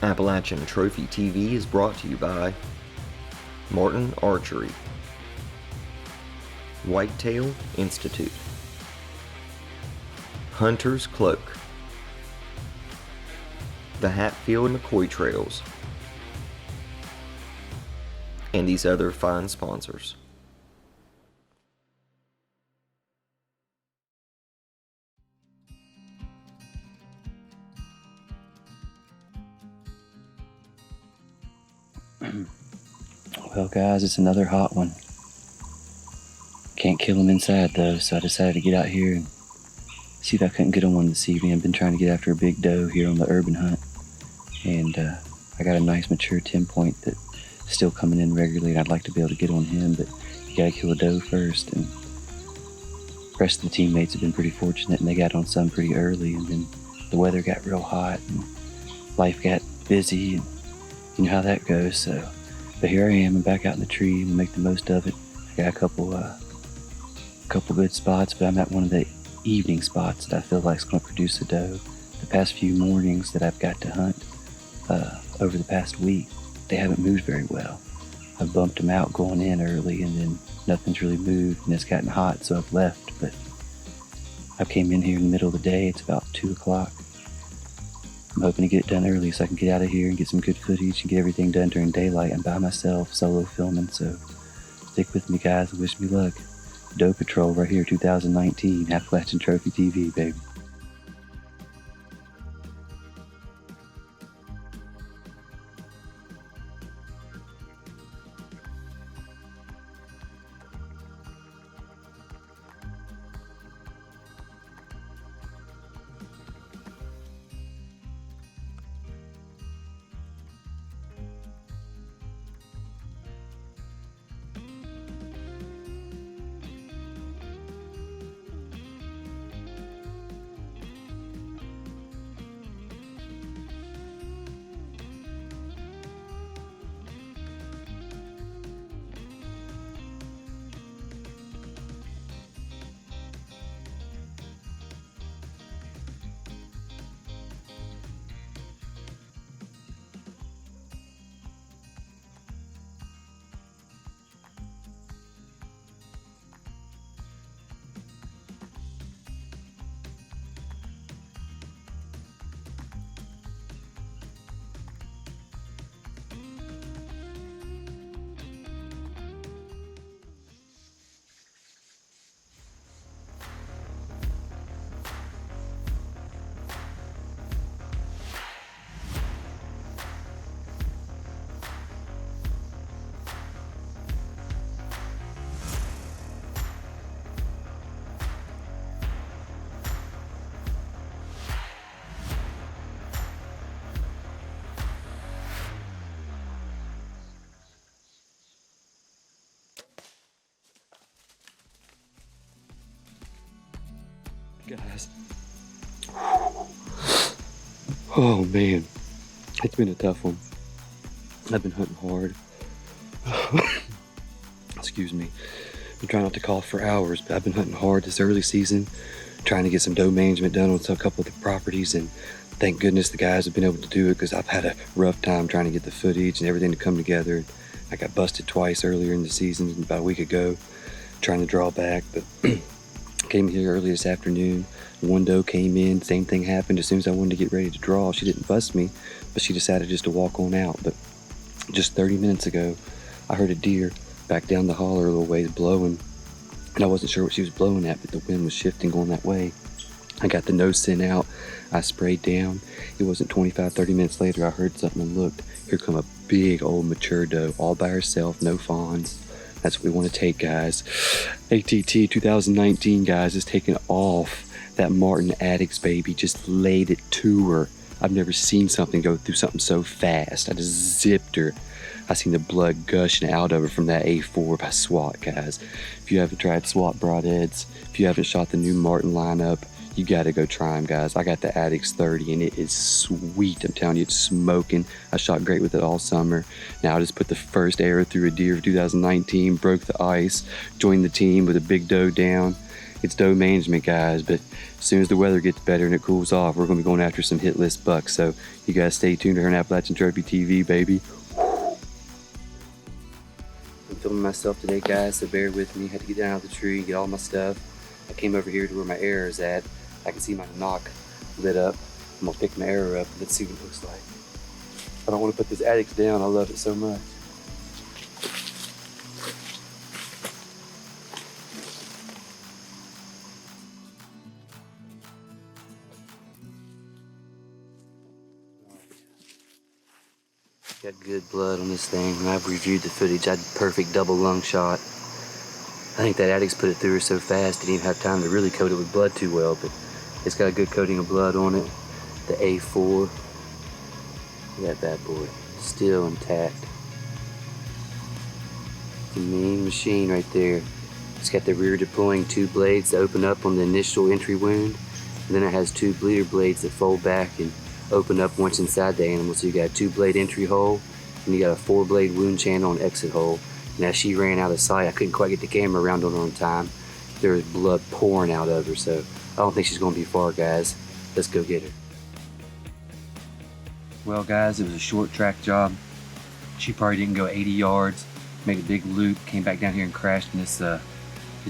Appalachian Trophy TV is brought to you by Martin Archery, Whitetail Institute, Hunter's Cloak, the Hatfield McCoy Trails, and these other fine sponsors. Well, guys, it's another hot one. Can't kill them inside, though, so I decided to get out here and see if I couldn't get on one this evening. I've been trying to get after a big doe here on the urban hunt, and I got a nice mature 10-point that's still coming in regularly, and I'd like to be able to get on him, but you gotta kill a doe first. And the rest of the teammates have been pretty fortunate, and they got on some pretty early, and then the weather got real hot, and life got busy, and you know how that goes. So, but here I am. I'm back out in the tree and make the most of it. I got a couple good spots, but I'm at one of the evening spots that I feel like is going to produce a doe. The past few mornings that I've got to hunt over the past week, they haven't moved very well. I've bumped them out going in early, and then nothing's really moved, and it's gotten hot, so I've left. But I came in here in the middle of the day. It's about 2 o'clock. I'm hoping to get it done early so I can get out of here and get some good footage and get everything done during daylight. I'm by myself, solo filming, so stick with me, guys, and wish me luck. Doe Patrol right here, 2019, Appalachian Trophy TV, baby. Guys, oh man, it's been a tough one. I've been hunting hard. Excuse me. I'm trying not to cough for hours, but I've been hunting hard this early season, trying to get some doe management done on a couple of the properties, and thank goodness the guys have been able to do it, because I've had a rough time trying to get the footage and everything to come together. I got busted twice earlier in the season, about a week ago, trying to draw back, but came here early this afternoon. One doe came in, same thing happened. As soon as I wanted to get ready to draw, she didn't bust me, but she decided just to walk on out. But just 30 minutes ago, I heard a deer back down the holler a little ways blowing, and I wasn't sure what she was blowing at, but the wind was shifting going that way. I got the nose sent out. I sprayed down. It wasn't 25-30 minutes later, I heard something and looked. Here come a big old mature doe, all by herself, no fawns. That's what we want to take, guys. ATT 2019, guys, is taking off. That Martin Addicts baby just laid it to her. I've never seen something go through something so fast. I just zipped her. I seen the blood gushing out of her from that A4 by SWAT, guys. If you haven't tried SWAT broadheads, if you haven't shot the new Martin lineup, you gotta go try them, guys. I got the Addicts 30 and it is sweet. I'm telling you, it's smoking. I shot great with it all summer. Now I just put the first arrow through a deer for 2019, broke the ice, joined the team with a big doe down, It's doe management, guys, but as soon as the weather gets better and it cools off, we're going to be going after some hit list bucks. So you guys stay tuned to her Appalachian Trophy TV, baby. I'm filming myself today, guys, so bear with me. Had to get down out of the tree, get all my stuff. I came over here to where my arrow is at. I can see my knock lit up. I'm going to pick my arrow up. Let's see what it looks like. I don't want to put this Addicts down. I love it so much. Got good blood on this thing. When I've reviewed the footage, I had perfect double lung shot. I think that Addicts put it through her so fast, didn't even have time to really coat it with blood too well, but it's got a good coating of blood on it. The A4. Look at that bad boy. Still intact. It's a mean machine right there. It's got the rear deploying two blades that open up on the initial entry wound, and then it has two bleeder blades that fold back and open up once inside the animal. So you got a 2-blade entry hole, and you got a 4-blade wound channel and exit hole. And as she ran out of sight, I couldn't quite get the camera around on her in time. There was blood pouring out of her, so I don't think she's going to be far, guys. Let's go get her. Well, guys, it was a short track job. She probably didn't go 80 yards, made a big loop, came back down here and crashed in this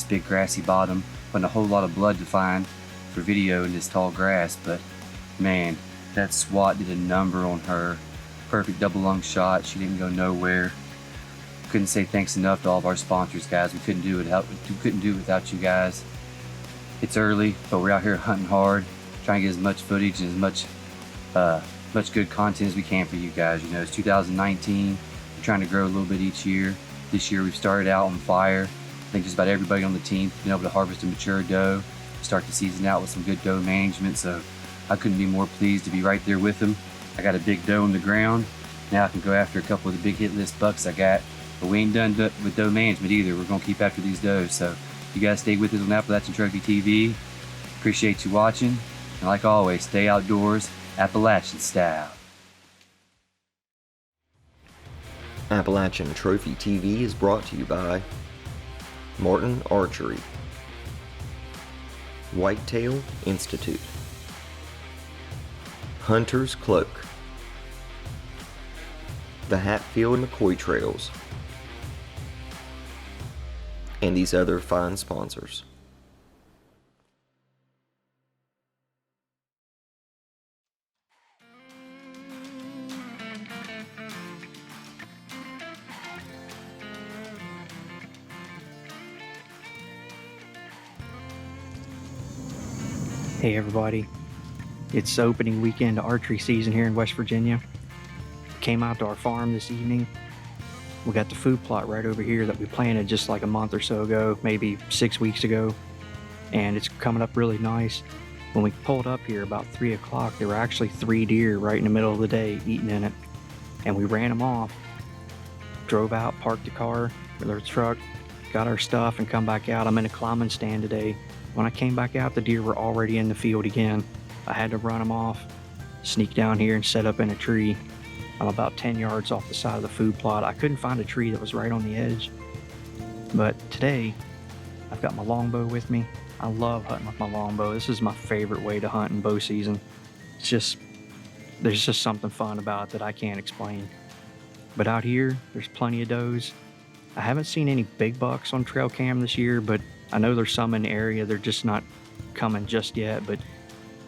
big grassy bottom. Wasn't a whole lot of blood to find for video in this tall grass, but man, that SWAT did a number on her. Perfect double lung shot. She didn't go nowhere. Couldn't say thanks enough to all of our sponsors, guys. We couldn't do it without you guys. It's early, but we're out here hunting hard, trying to get as much footage and as much good content as we can for you guys. You know, it's 2019. We're trying to grow a little bit each year. This year we've started out on fire. I think just about everybody on the team's been able to harvest a mature doe, start the season out with some good doe management. So I couldn't be more pleased to be right there with them. I got a big doe on the ground. Now I can go after a couple of the big hit list bucks I got. But we ain't done with doe management either. We're going to keep after these does. So you guys stay with us on Appalachian Trophy TV. Appreciate you watching. And like always, stay outdoors, Appalachian style. Appalachian Trophy TV is brought to you by Martin Archery, Whitetail Institute, Hunter's Cloak, the Hatfield McCoy Trails, and these other fine sponsors. Hey everybody, it's opening weekend of archery season here in West Virginia. Came out to our farm this evening. We got the food plot right over here that we planted just like a month or so ago, maybe 6 weeks ago, and it's coming up really nice. When we pulled up here about 3 o'clock, there were actually 3 deer right in the middle of the day eating in it, and we ran them off, drove out, parked the car with our truck, got our stuff, and come back out. I'm in a climbing stand today. When I came back out, the deer were already in the field again. I had to run them off, sneak down here and set up in a tree. I'm about 10 yards off the side of the food plot. I couldn't find a tree that was right on the edge. But today, I've got my longbow with me. I love hunting with my longbow. This is my favorite way to hunt in bow season. There's just something fun about it that I can't explain. But out here, there's plenty of does. I haven't seen any big bucks on trail cam this year, but I know there's some in the area. They're just not coming just yet, but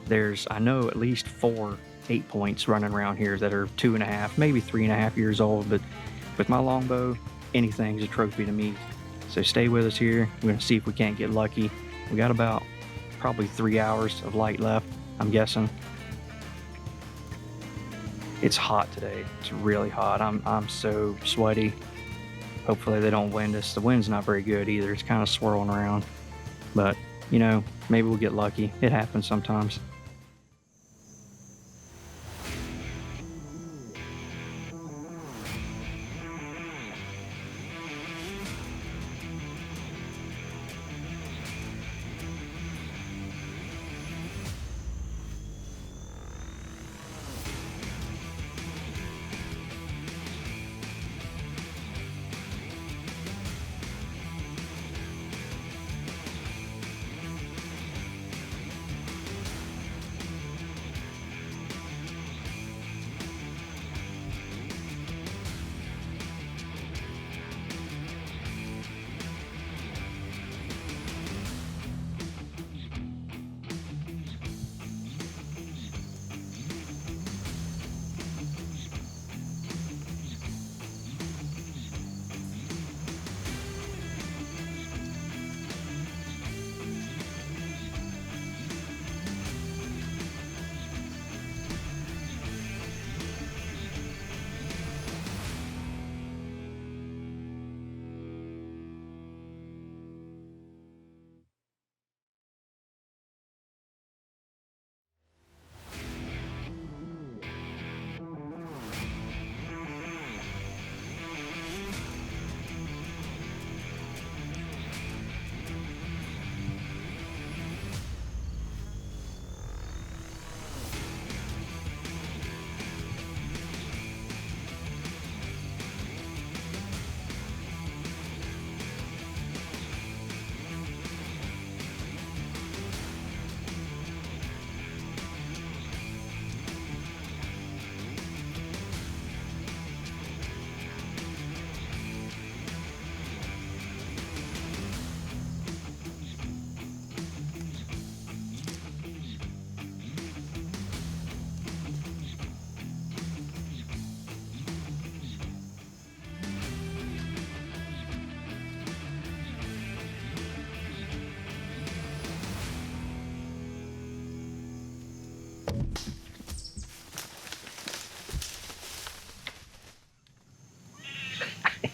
I know at least 4 8-points running around here that are 2.5, maybe 3.5 years old. But with my longbow, anything's a trophy to me. So stay with us here. We're gonna see if we can't get lucky. We got about probably 3 hours of light left, I'm guessing. It's hot today. It's really hot. I'm so sweaty. Hopefully they don't wind us. The wind's not very good either. It's kind of swirling around. But, you know, maybe we'll get lucky. It happens sometimes.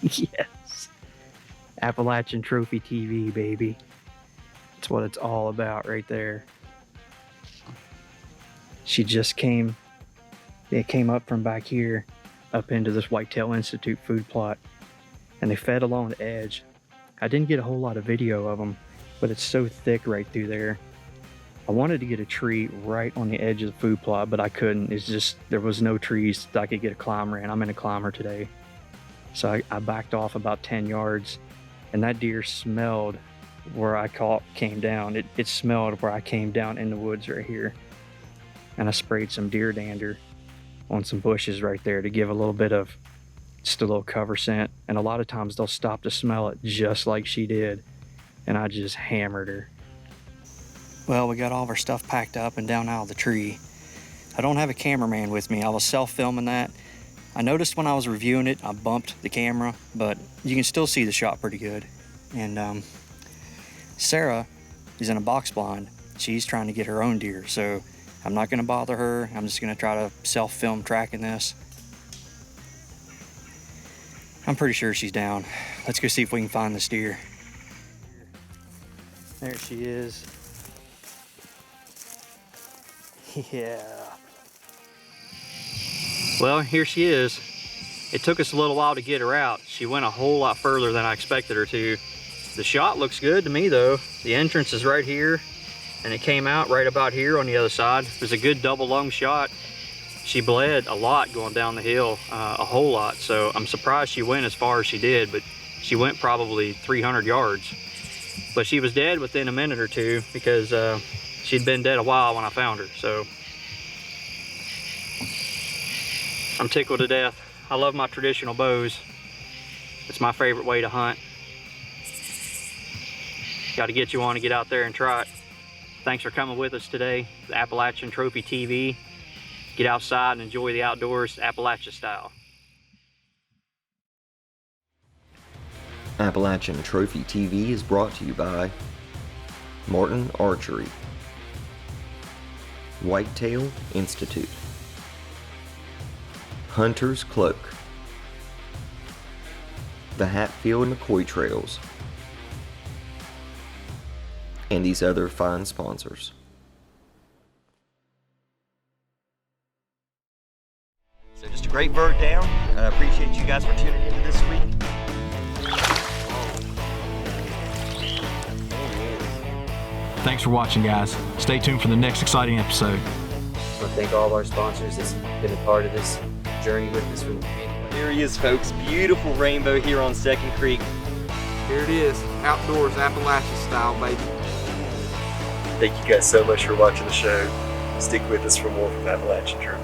Yes. Appalachian Trophy TV, baby. That's what it's all about right there. She just came up from back here up into this Whitetail Institute food plot, and they fed along the edge. I didn't get a whole lot of video of them, but it's so thick right through there. I wanted to get a tree right on the edge of the food plot, but I couldn't. It's just, there was no trees that I could get a climber in. I'm in a climber today. So I backed off about 10 yards, and that deer smelled where I came down. It smelled where I came down in the woods right here. And I sprayed some deer dander on some bushes right there to give a little bit of, just a little cover scent. And a lot of times they'll stop to smell it just like she did. And I just hammered her. Well, we got all of our stuff packed up and down out of the tree. I don't have a cameraman with me. I was self-filming that. I noticed when I was reviewing it, I bumped the camera, but you can still see the shot pretty good. And Sarah is in a box blind. She's trying to get her own deer, so I'm not gonna bother her. I'm just gonna try to self-film tracking this. I'm pretty sure she's down. Let's go see if we can find this deer. There she is. Yeah. Well, here she is. It took us a little while to get her out. She went a whole lot further than I expected her to. The shot looks good to me though. The entrance is right here, and it came out right about here on the other side. It was a good double lung shot. She bled a lot going down the hill, a whole lot. So I'm surprised she went as far as she did, but she went probably 300 yards. But she was dead within a minute or two because she'd been dead a while when I found her. So I'm tickled to death. I love my traditional bows. It's my favorite way to hunt. Got to get you on to get out there and try it. Thanks for coming with us today. The Appalachian Trophy TV. Get outside and enjoy the outdoors Appalachia style. Appalachian Trophy TV is brought to you by Martin Archery, Whitetail Institute, Hunter's Cloak, the Hatfield McCoy Trails, and these other fine sponsors. So just a great bird down. I appreciate you guys for tuning into this week. Thanks for watching, guys. Stay tuned for the next exciting episode. I want to thank all of our sponsors that's been a part of this journey with us from the beginning. Here he is, folks. Beautiful rainbow here on Second Creek. Here it is, outdoors Appalachia style, baby. Thank you guys so much for watching the show. Stick with us for more from Appalachian Trophy.